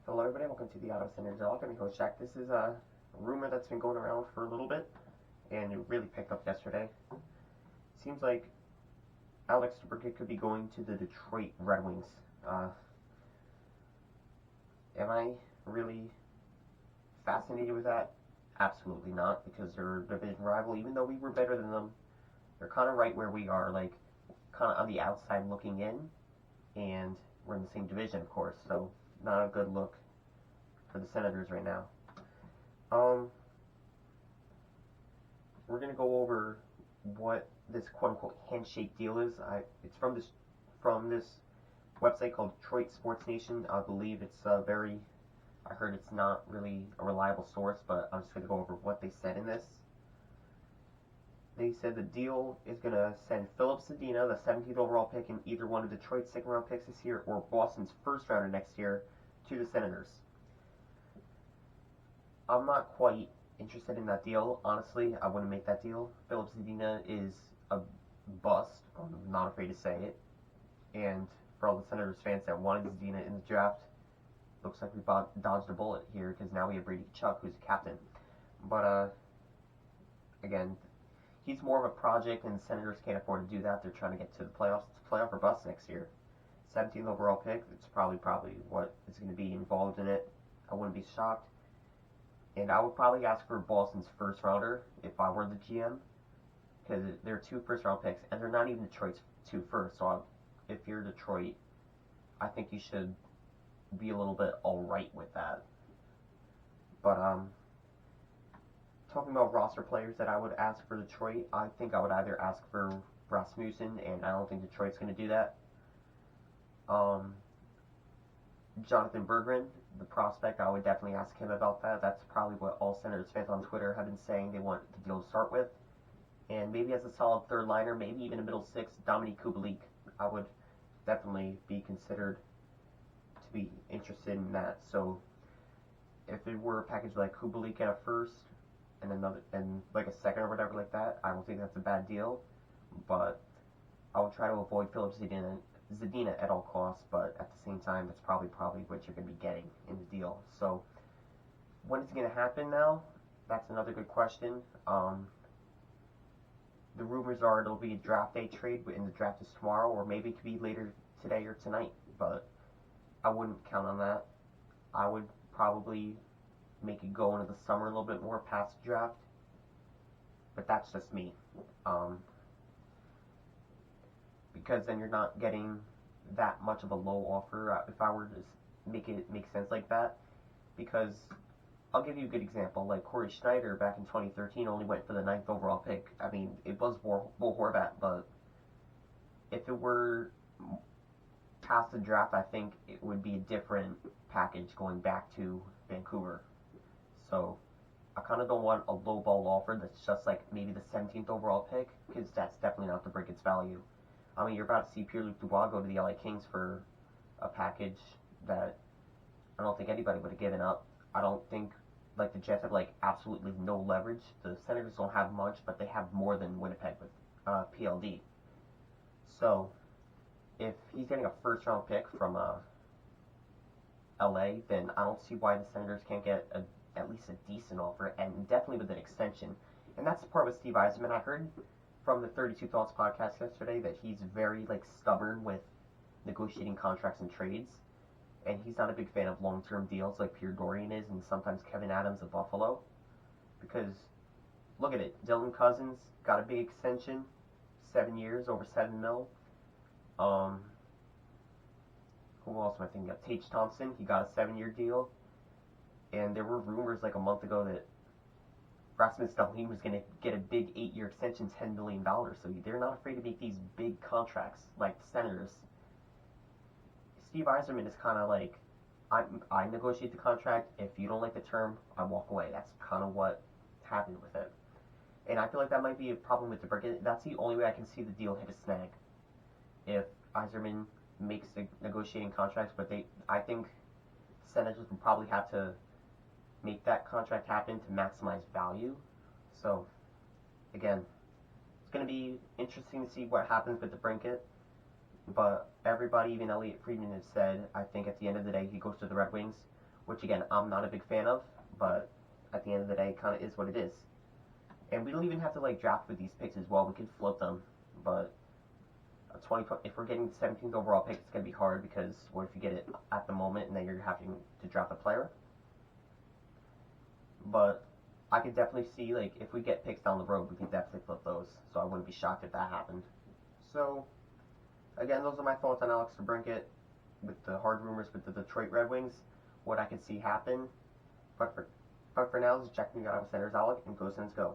Hello everybody, welcome to the Auto Center Dog. I'm your host Jack. This is a rumor that's been going around for a little bit, and it really picked up yesterday. Seems like Alex DeBrincat could be going to the Detroit Red Wings. Am I really fascinated with that? Absolutely not, because they're a division rival. Even though we were better than them, they're kind of right where we are, like kind of on the outside looking in, and we're in the same division, of course. So not a good look for the Senators right now. We're gonna go over what this quote-unquote handshake deal is. It's from this website called Detroit Sports Nation. I believe it's I heard it's not really a reliable source, but I'm just gonna go over what they said in this. They said the deal is gonna send Philip Zadina, the 17th overall pick, and either one of Detroit's second-round picks this year or Boston's first rounder next year to the Senators. I'm not quite interested in that deal. Honestly, I wouldn't make that deal. Philip Zadina is a bust. I'm not afraid to say it. And for all the Senators fans that wanted Zadina in the draft, looks like we dodged a bullet here because now we have Brady Chuck, who's a captain. But again, he's more of a project, and the Senators can't afford to do that. They're trying to get to the playoffs. It's playoff or bust next year. 17th overall pick. It's probably what is going to be involved in it. I wouldn't be shocked. And I would probably ask for Boston's first rounder if I were the GM, because they're 2 first-round picks, and they're not even Detroit's 2 first. So if you're Detroit, I think you should be a little bit alright with that. But talking about roster players that I would ask for Detroit, I think I would either ask for Rasmussen, and I don't think Detroit's going to do that. Jonathan Berggren, the prospect, I would definitely ask him about that. That's probably what all Senators fans on Twitter have been saying they want the deal to start with. And maybe as a solid third liner, maybe even a middle six, Dominique Kubalik. I would definitely be considered to be interested in that. So if it were a package like Kubalik and a first and like a second or whatever like that, I don't think that's a bad deal. But I would try to avoid Philip Zadina at all costs, but at the same time, that's probably what you're going to be getting in the deal. So, when is it going to happen now? That's another good question. The rumors are it'll be a draft day trade, and the draft is tomorrow, or maybe it could be later today or tonight, but I wouldn't count on that. I would probably make it go into the summer a little bit more past the draft, but that's just me. Because then you're not getting that much of a low offer if I were to make it make sense like that. Because I'll give you a good example. Like Corey Schneider back in 2013 only went for the 9th overall pick. I mean, it was Bo Horvat, but if it were past the draft, I think it would be a different package going back to Vancouver. So I kind of don't want a low ball offer that's just like maybe the 17th overall pick, because that's definitely not the DeBrincat's value. I mean, you're about to see Pierre-Luc Dubois go to the LA Kings for a package that I don't think anybody would have given up. I don't think, like, the Jets have, like, absolutely no leverage. The Senators don't have much, but they have more than Winnipeg with PLD. So, if he's getting a first-round pick from LA, then I don't see why the Senators can't get at least a decent offer, and definitely with an extension. And that's the part with Steve Yzerman. I heard from the 32 Thoughts podcast yesterday that he's very stubborn with negotiating contracts and trades, and he's not a big fan of long-term deals like Pierre Dorian is, and sometimes Kevin Adams of Buffalo. Because look at it, Dylan Cousins got a big extension, 7 years, over $7 million. Who else am I thinking of? Tage Thompson, he got a 7-year deal, and there were rumors like a month ago that Rasmus Dahlin was going to get a big 8-year extension, $10 million. So they're not afraid to make these big contracts like the Senators. Steve Yzerman is kind of like, I negotiate the contract. If you don't like the term, I walk away. That's kind of what happened with it. And I feel like that might be a problem with DeBrincat. That's the only way I can see the deal hit a snag. If Yzerman makes the negotiating contracts, but I think Senators would probably have to make that contract happen to maximize value. So, again, it's going to be interesting to see what happens with DeBrincat. But everybody, even Elliot Friedman, has said, I think at the end of the day, he goes to the Red Wings. which again, I'm not a big fan of, but at the end of the day, it kind of is what it is. And we don't even have to like draft with these picks as well. We can float them, but if we're getting the 17th overall pick, it's gonna be hard because what if you get it at the moment and then you're having to draft a player? But I could definitely see like if we get picks down the road, we can definitely flip those. So I wouldn't be shocked if that happened. So again, those are my thoughts on Alex DeBrincat with the hard rumors with the Detroit Red Wings. What I could see happen, but for now, this is checking out with Centers Alec and Go Sens Go.